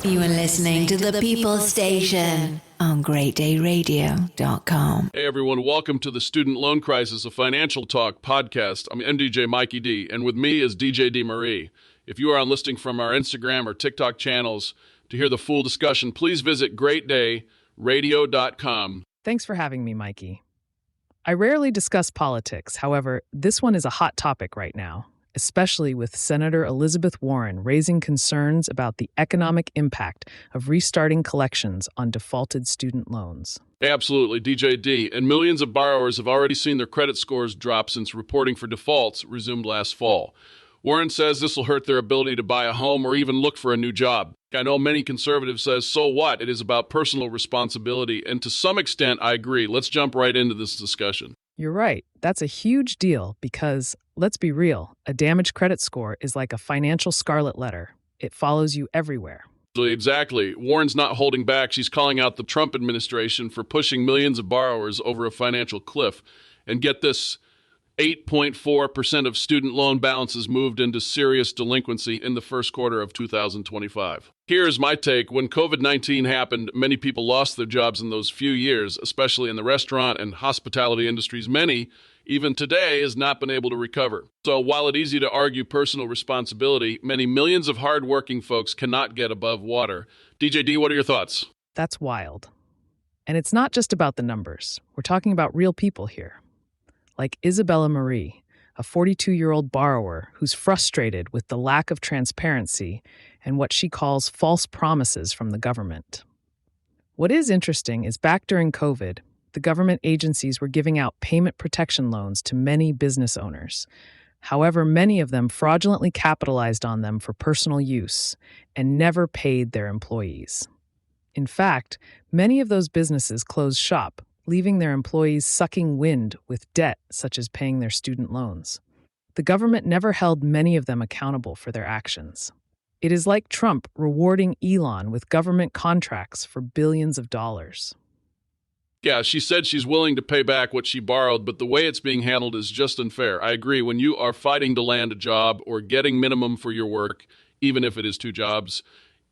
You are listening to the People Station on GreatDayRadio.com. Hey everyone, welcome to the Student Loan Crisis, a financial talk podcast. I'm MDJ Mikey D, and with me is DJ D Marie. If you are on listening from our Instagram or TikTok channels to hear the full discussion, please visit GreatDayRadio.com. Thanks for having me, Mikey. I rarely discuss politics. However, this one is a hot topic right now, especially with Senator Elizabeth Warren raising concerns about the economic impact of restarting collections on defaulted student loans. Absolutely, DJ D. And millions of borrowers have already seen their credit scores drop since reporting for defaults resumed last fall. Warren says this will hurt their ability to buy a home or even look for a new job. I know many conservatives say, so what? It is about personal responsibility. And to some extent, I agree. Let's jump right into this discussion. You're right. That's a huge deal because, let's be real, a damaged credit score is like a financial scarlet letter. It follows you everywhere. Exactly. Warren's not holding back. She's calling out the Trump administration for pushing millions of borrowers over a financial cliff. And get this, 8.4% of student loan balances moved into serious delinquency in the first quarter of 2025. Here's my take. When COVID-19 happened, many people lost their jobs in those few years, especially in the restaurant and hospitality industries. Many, even today, has not been able to recover. So while it's easy to argue personal responsibility, many millions of hardworking folks cannot get above water. DJ D, what are your thoughts? That's wild. And it's not just about the numbers. We're talking about real people here. Like Isabella Marie, a 42-year-old borrower who's frustrated with the lack of transparency and what she calls false promises from the government. What is interesting is back during COVID, the government agencies were giving out payment protection loans to many business owners. However, many of them fraudulently capitalized on them for personal use and never paid their employees. In fact, many of those businesses closed shop, leaving their employees sucking wind with debt, such as paying their student loans. The government never held many of them accountable for their actions. It is like Trump rewarding Elon with government contracts for billions of dollars. Yeah, she said she's willing to pay back what she borrowed, but the way it's being handled is just unfair. I agree. When you are fighting to land a job or getting minimum for your work, even if it is 2 jobs,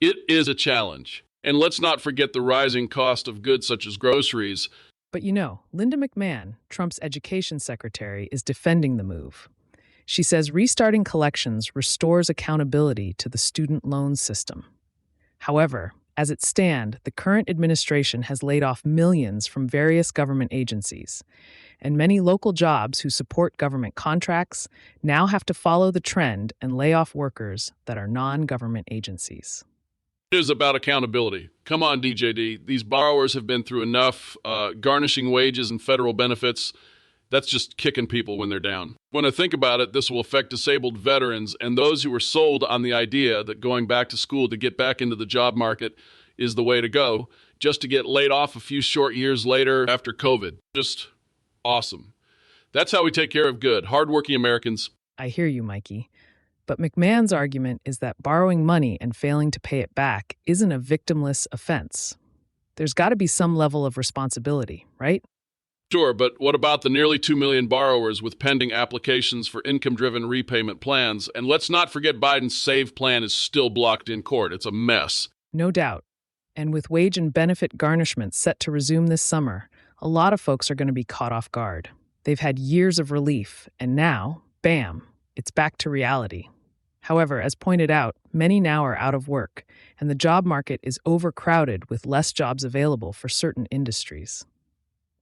it is a challenge. And let's not forget the rising cost of goods such as groceries. But you know, Linda McMahon, Trump's Education Secretary, is defending the move. She says restarting collections restores accountability to the student loan system. However, as it stands, the current administration has laid off millions from various government agencies, and many local jobs who support government contracts now have to follow the trend and lay off workers that are non-government agencies. It is about accountability. Come on, DJD. These borrowers have been through enough garnishing wages and federal benefits. That's just kicking people when they're down. When I think about it, this will affect disabled veterans and those who were sold on the idea that going back to school to get back into the job market is the way to go, just to get laid off a few short years later after COVID. Just awesome. That's how we take care of good, hardworking Americans. I hear you, Mikey. But McMahon's argument is that borrowing money and failing to pay it back isn't a victimless offense. There's got to be some level of responsibility, right? Sure, but what about the nearly 2 million borrowers with pending applications for income-driven repayment plans? And let's not forget Biden's SAVE plan is still blocked in court. It's a mess. No doubt. And with wage and benefit garnishments set to resume this summer, a lot of folks are going to be caught off guard. They've had years of relief, and now, bam, it's back to reality. However, as pointed out, many now are out of work, and the job market is overcrowded with less jobs available for certain industries.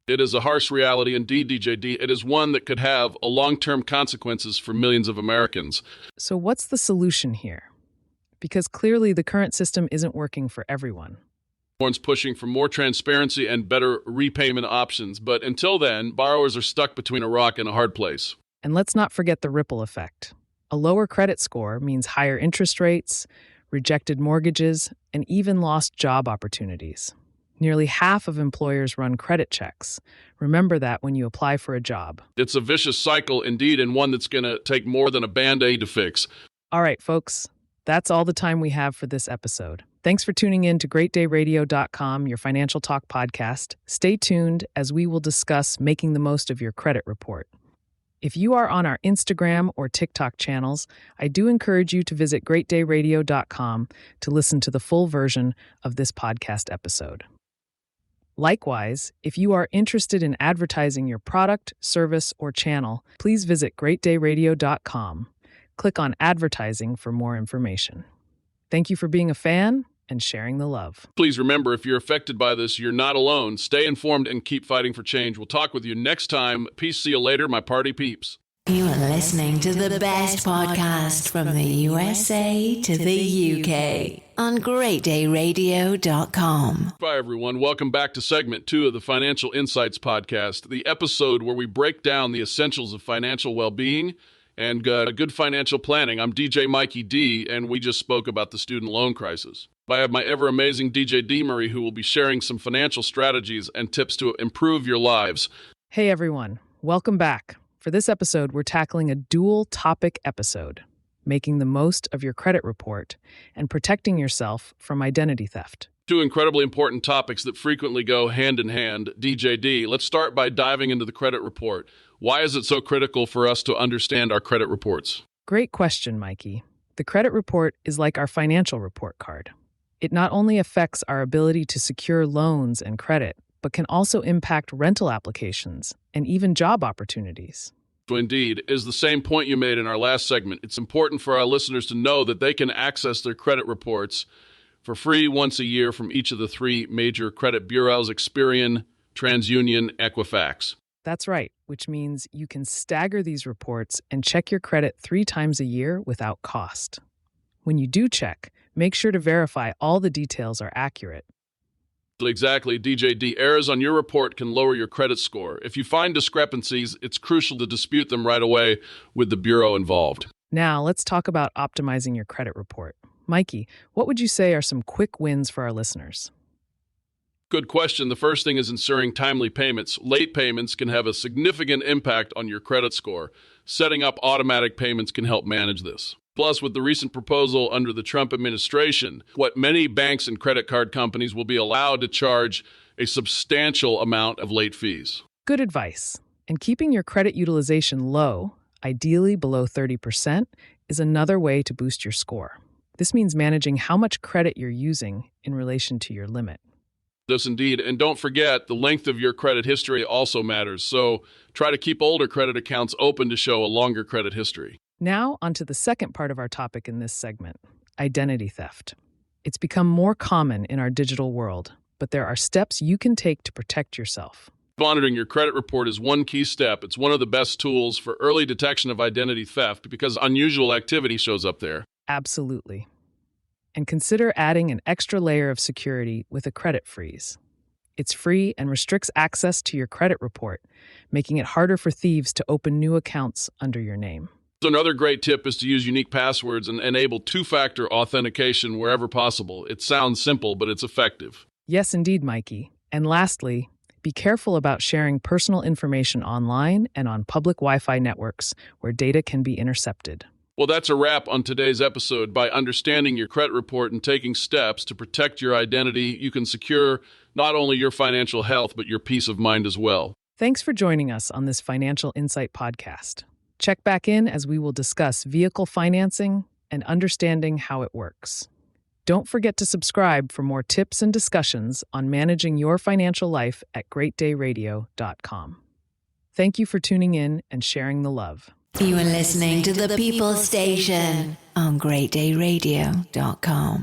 It is a harsh reality indeed, DJD. It is one that could have a long-term consequences for millions of Americans. So what's the solution here? Because clearly the current system isn't working for everyone. Warren's pushing for more transparency and better repayment options, but until then, borrowers are stuck between a rock and a hard place. And let's not forget the ripple effect. A lower credit score means higher interest rates, rejected mortgages, and even lost job opportunities. Nearly half of employers run credit checks. Remember that when you apply for a job. It's a vicious cycle indeed, and one that's going to take more than a Band-Aid to fix. All right, folks, that's all the time we have for this episode. Thanks for tuning in to GreatDayRadio.com, your financial talk podcast. Stay tuned as we will discuss making the most of your credit report. If you are on our Instagram or TikTok channels, I do encourage you to visit greatdayradio.com to listen to the full version of this podcast episode. Likewise, if you are interested in advertising your product, service, or channel, please visit greatdayradio.com. Click on Advertising for more information. Thank you for being a fan and sharing the love. Please remember, if you're affected by this, you're not alone. Stay informed and keep fighting for change. We'll talk with you next time. Peace. See you later, my party peeps. You are listening to the best podcast from the USA to the UK on greatdayradio.com. Hi, everyone. Welcome back to segment 2 of the Financial Insights podcast, the episode where we break down the essentials of financial well-being and good financial planning. I'm DJ Mikey D, and we just spoke about the student loan crisis. I have my ever-amazing DJ D. Murray, who will be sharing some financial strategies and tips to improve your lives. Hey, everyone. Welcome back. For this episode, we're tackling a dual-topic episode, making the most of your credit report and protecting yourself from identity theft. Two incredibly important topics that frequently go hand in hand. DJ D, let's start by diving into the credit report. Why is it so critical for us to understand our credit reports? Great question, Mikey. The credit report is like our financial report card. It not only affects our ability to secure loans and credit, but can also impact rental applications and even job opportunities. Indeed, is the same point you made in our last segment. It's important for our listeners to know that they can access their credit reports for free once a year from each of the 3 major credit bureaus: Experian, TransUnion, Equifax. That's right, which means you can stagger these reports and check your credit 3 times a year without cost. When you do check, make sure to verify all the details are accurate. Exactly, DJ D. Errors on your report can lower your credit score. If you find discrepancies, it's crucial to dispute them right away with the bureau involved. Now, let's talk about optimizing your credit report. Mikey, what would you say are some quick wins for our listeners? Good question. The first thing is ensuring timely payments. Late payments can have a significant impact on your credit score. Setting up automatic payments can help manage this. Plus, with the recent proposal under the Trump administration, what many banks and credit card companies will be allowed to charge a substantial amount of late fees. Good advice. And keeping your credit utilization low, ideally below 30%, is another way to boost your score. This means managing how much credit you're using in relation to your limit. Yes, indeed. And don't forget, the length of your credit history also matters. So try to keep older credit accounts open to show a longer credit history. Now, onto the second part of our topic in this segment, identity theft. It's become more common in our digital world, but there are steps you can take to protect yourself. Monitoring your credit report is one key step. It's one of the best tools for early detection of identity theft because unusual activity shows up there. Absolutely. And consider adding an extra layer of security with a credit freeze. It's free and restricts access to your credit report, making it harder for thieves to open new accounts under your name. Another great tip is to use unique passwords and enable 2-factor authentication wherever possible. It sounds simple, but it's effective. Yes, indeed, Mikey. And lastly, be careful about sharing personal information online and on public Wi-Fi networks where data can be intercepted. Well, that's a wrap on today's episode. By understanding your credit report and taking steps to protect your identity, you can secure not only your financial health, but your peace of mind as well. Thanks for joining us on this Financial Insight podcast. Check back in as we will discuss vehicle financing and understanding how it works. Don't forget to subscribe for more tips and discussions on managing your financial life at greatdayradio.com. Thank you for tuning in and sharing the love. You are listening to the People Station on greatdayradio.com.